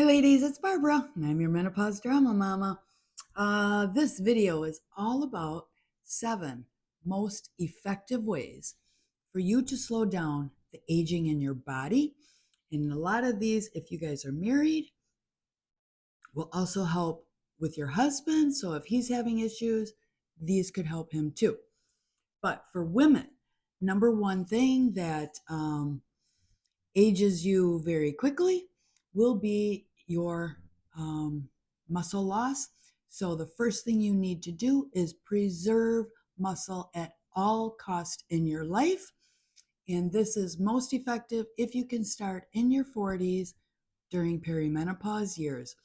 Hi ladies, it's Barbara, and I'm your menopause drama mama. This video is all about 7 most effective ways for you to slow down the aging in your body. And a lot of these, if you guys are married, will also help with your husband. So if he's having issues, these could help him too. But for women, number one thing that ages you very quickly will be your muscle loss. So the first thing you need to do is preserve muscle at all cost in your life. And this is most effective if you can start in your 40s during perimenopause years.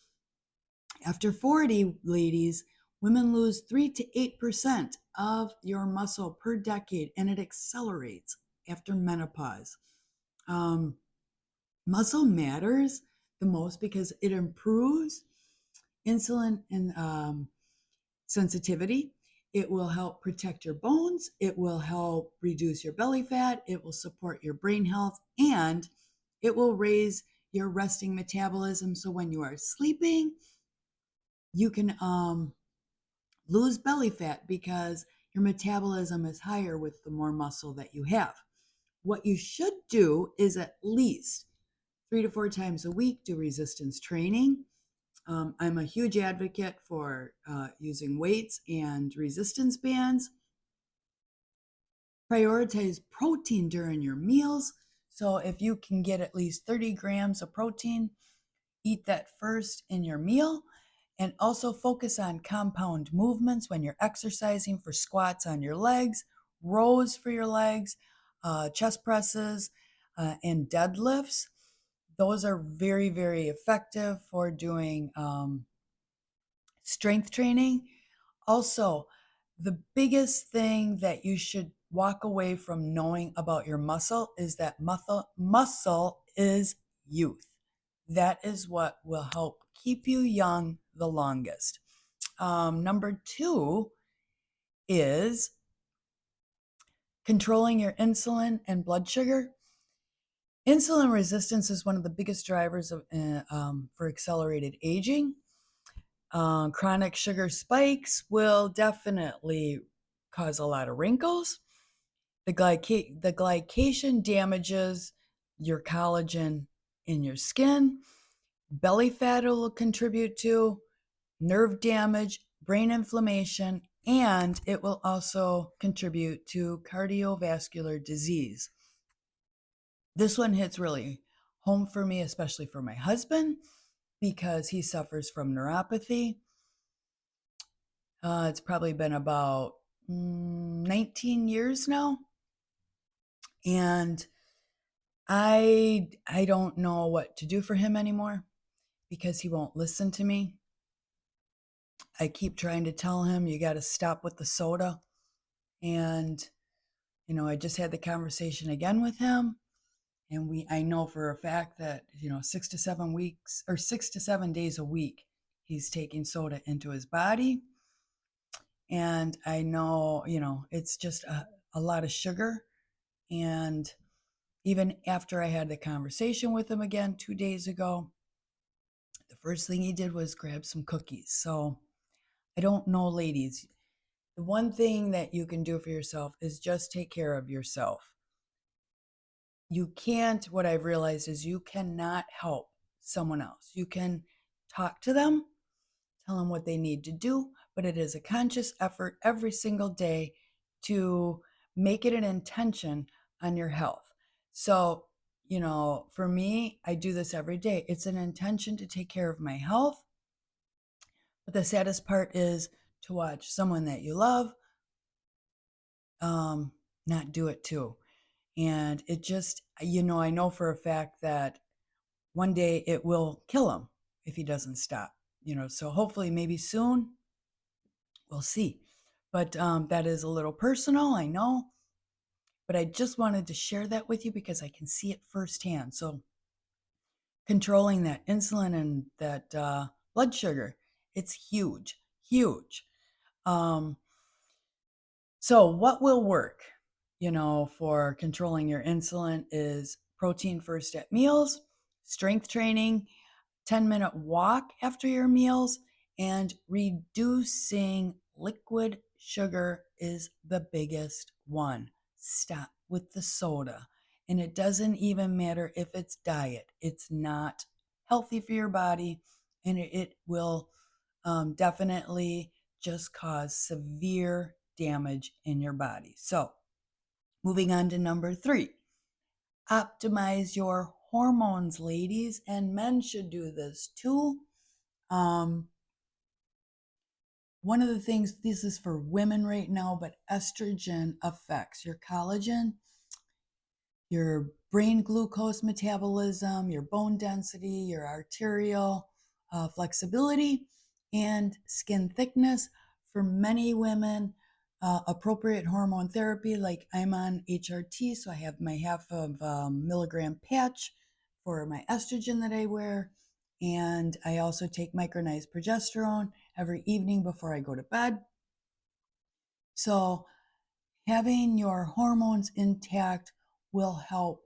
After 40, ladies, women lose 3 to 8% of your muscle per decade, and it accelerates after menopause. Um, Muscle matters the most because it improves insulin and sensitivity. It will help protect your bones. It will help reduce your belly fat. It will support your brain health, and it will raise your resting metabolism. So when you are sleeping, you can lose belly fat because your metabolism is higher with the more muscle that you have. What you should do is at least 3 to 4 times a week do resistance training. I'm a huge advocate for using weights and resistance bands. Prioritize protein during your meals. So if you can get at least 30 grams of protein, eat that first in your meal. And also focus on compound movements when you're exercising, for squats on your legs, rows for your legs, chest presses, and deadlifts. Those are very, very effective for doing strength training. Also, the biggest thing that you should walk away from knowing about your muscle is that muscle is youth. That is what will help keep you young the longest. Number 2 is controlling your insulin and blood sugar. Insulin resistance is one of the biggest drivers for accelerated aging. Chronic sugar spikes will definitely cause a lot of wrinkles. The glycation damages your collagen in your skin. Belly fat will contribute to nerve damage, brain inflammation, and it will also contribute to cardiovascular disease. This one hits really home for me, especially for my husband, because he suffers from neuropathy. It's probably been about 19 years now. And I don't know what to do for him anymore because he won't listen to me. I keep trying to tell him, you got to stop with the soda. And, I just had the conversation again with him. And I know for a fact that, 6 to 7 weeks or 6 to 7 days a week, he's taking soda into his body. And I know, it's just a lot of sugar. And even after I had the conversation with him again 2 days ago, the first thing he did was grab some cookies. So I don't know, ladies. The one thing that you can do for yourself is just take care of yourself. You can't, what I've realized is you cannot help someone else. You can talk to them, tell them what they need to do, but it is a conscious effort every single day to make it an intention on your health. So, for me, I do this every day. It's an intention to take care of my health. But the saddest part is to watch someone that you love not do it too. And it just, I know for a fact that one day it will kill him if he doesn't stop, so hopefully maybe soon, we'll see. But that is a little personal, I know, but I just wanted to share that with you because I can see it firsthand. So controlling that insulin and that blood sugar, it's huge, huge. So what will work, for controlling your insulin is protein first at meals, strength training, 10-minute walk after your meals, and reducing liquid sugar is the biggest one. Stop with the soda. And it doesn't even matter if it's diet, it's not healthy for your body, and it will definitely just cause severe damage in your body. So, moving on to number 3, optimize your hormones, ladies, and men should do this too. Um, One of the things, this is for women right now, but estrogen affects your collagen, your brain glucose metabolism, your bone density, your arterial flexibility, and skin thickness. For many women, appropriate hormone therapy, like I'm on HRT, so I have my half of milligram patch for my estrogen that I wear. And I also take micronized progesterone every evening before I go to bed. So having your hormones intact will help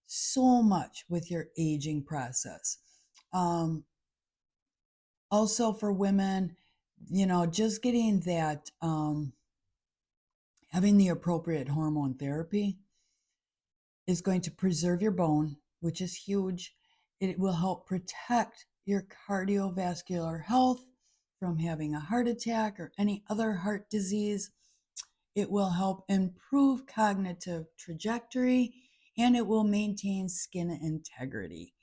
so much with your aging process. Also for women, just getting that, having the appropriate hormone therapy is going to preserve your bone, which is huge. It will help protect your cardiovascular health from having a heart attack or any other heart disease. It will help improve cognitive trajectory, and it will maintain skin integrity.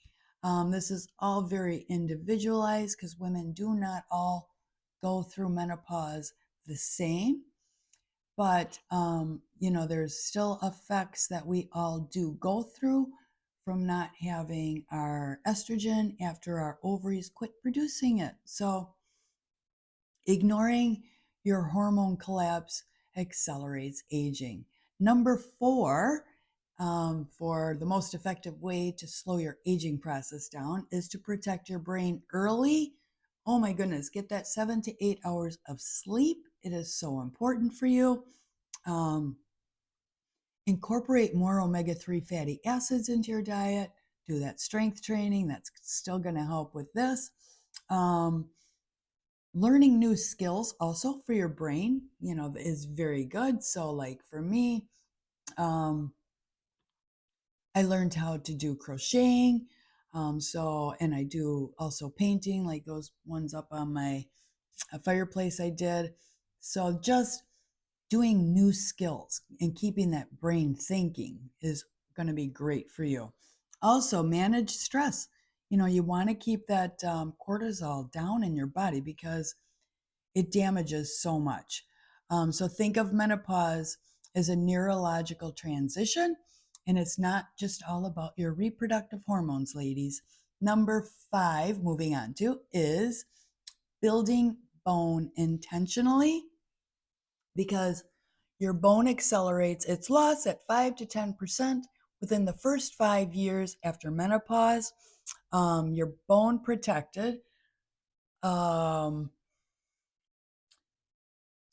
This is all very individualized because women do not all go through menopause the same. But, there's still effects that we all do go through from not having our estrogen after our ovaries quit producing it. So, ignoring your hormone collapse accelerates aging. Number 4, for the most effective way to slow your aging process down, is to protect your brain early. Oh my goodness, get that 7 to 8 hours of sleep. It is so important for you. Incorporate more omega-3 fatty acids into your diet. Do that strength training. That's still going to help with this. Learning new skills also for your brain, is very good. So like for me, I learned how to do crocheting. And I do also painting, like those ones up on my fireplace I did. So just doing new skills and keeping that brain thinking is going to be great for you. Also, manage stress. You want to keep that cortisol down in your body because it damages so much. So think of menopause as a neurological transition, and it's not just all about your reproductive hormones, ladies. Number 5, moving on to, is building bone intentionally, because your bone accelerates its loss at 5 to 10% within the first 5 years after menopause. Your bone protected. So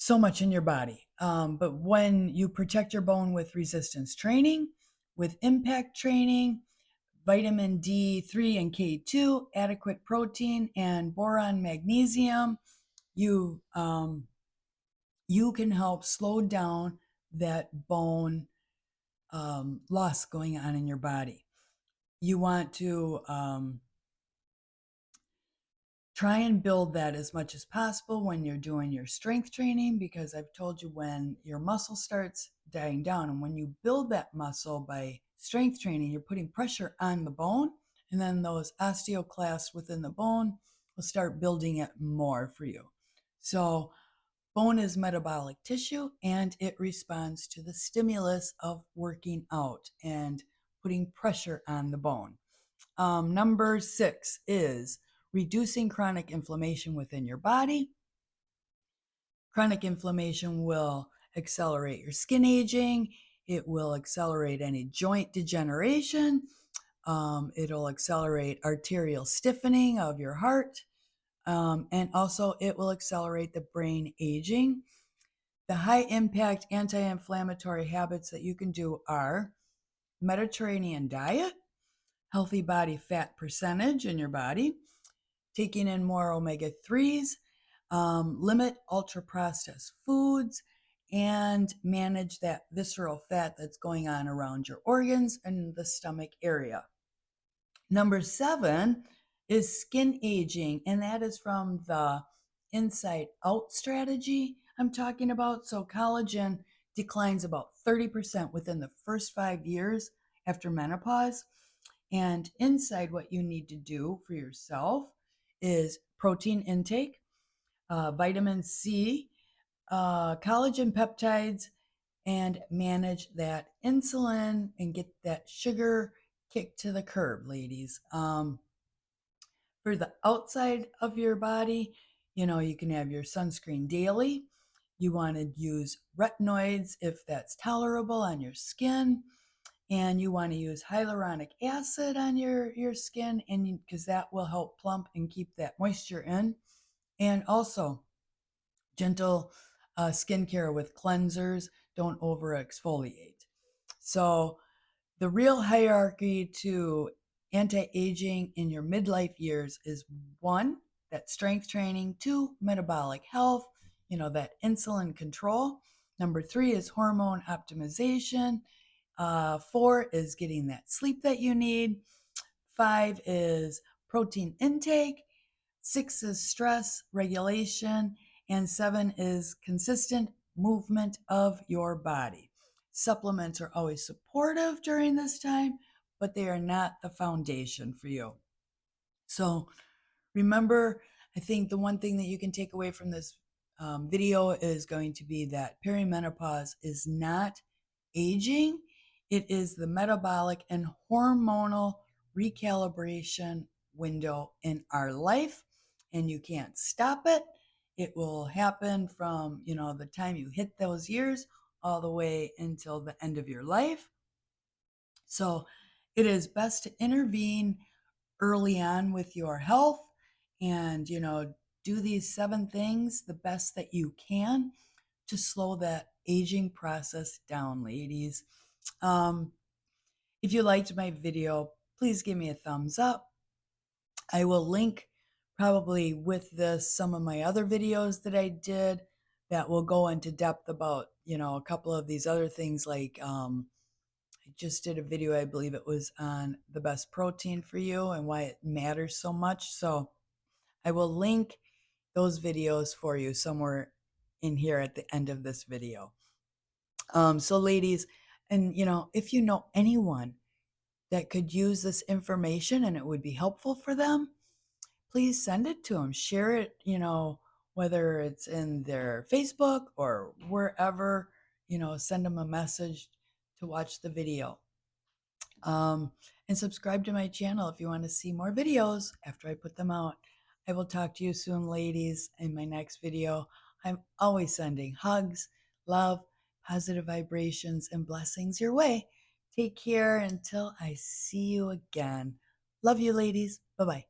much in your body. But when you protect your bone with resistance training, with impact training, vitamin D3 and K2, adequate protein, and boron magnesium, you can help slow down that bone loss going on in your body. You want to try and build that as much as possible when you're doing your strength training, because I've told you, when your muscle starts dying down and when you build that muscle by strength training, you're putting pressure on the bone, and then those osteoclasts within the bone will start building it more for you. So bone is metabolic tissue, and it responds to the stimulus of working out and putting pressure on the bone. Number 6 is reducing chronic inflammation within your body. Chronic inflammation will accelerate your skin aging. It will accelerate any joint degeneration. It'll accelerate arterial stiffening of your heart. And also it will accelerate the brain aging. The high impact anti-inflammatory habits that you can do are Mediterranean diet, healthy body fat percentage in your body, taking in more omega-3s, limit ultra processed foods, and manage that visceral fat that's going on around your organs and the stomach area. Number 7 is skin aging, and that is from the inside out strategy I'm talking about. So, collagen declines about 30% within the first 5 years after menopause. And inside, what you need to do for yourself is protein intake, vitamin C, collagen peptides, and manage that insulin and get that sugar kicked to the curb, ladies. For the outside of your body, you can have your sunscreen daily. You want to use retinoids if that's tolerable on your skin. And you want to use hyaluronic acid on your skin, and because that will help plump and keep that moisture in. And also, gentle skincare with cleansers. Don't over exfoliate. So, the real hierarchy to anti aging in your midlife years is 1, that strength training, 2, metabolic health, that insulin control. Number 3 is hormone optimization. 4 is getting that sleep that you need. 5 is protein intake. 6 is stress regulation. And 7 is consistent movement of your body. Supplements are always supportive during this time, but they are not the foundation for you. So remember, I think the one thing that you can take away from this video is going to be that perimenopause is not aging. It is the metabolic and hormonal recalibration window in our life, and you can't stop it. It will happen from, the time you hit those years all the way until the end of your life. So it is best to intervene early on with your health and, do these 7 things the best that you can to slow that aging process down, ladies. If you liked my video, please give me a thumbs up. I will link probably with this some of my other videos that I did that will go into depth about, a couple of these other things like I just did a video, I believe it was on the best protein for you and why it matters so much. So I will link those videos for you somewhere in here at the end of this video. So ladies, and if you know anyone that could use this information and it would be helpful for them, please send it to them. Share it, whether it's in their Facebook or wherever, send them a message to watch the video. And subscribe to my channel if you want to see more videos after I put them out. I will talk to you soon, ladies, in my next video. I'm always sending hugs, love, positive vibrations, and blessings your way. Take care until I see you again. Love you, ladies. Bye-bye.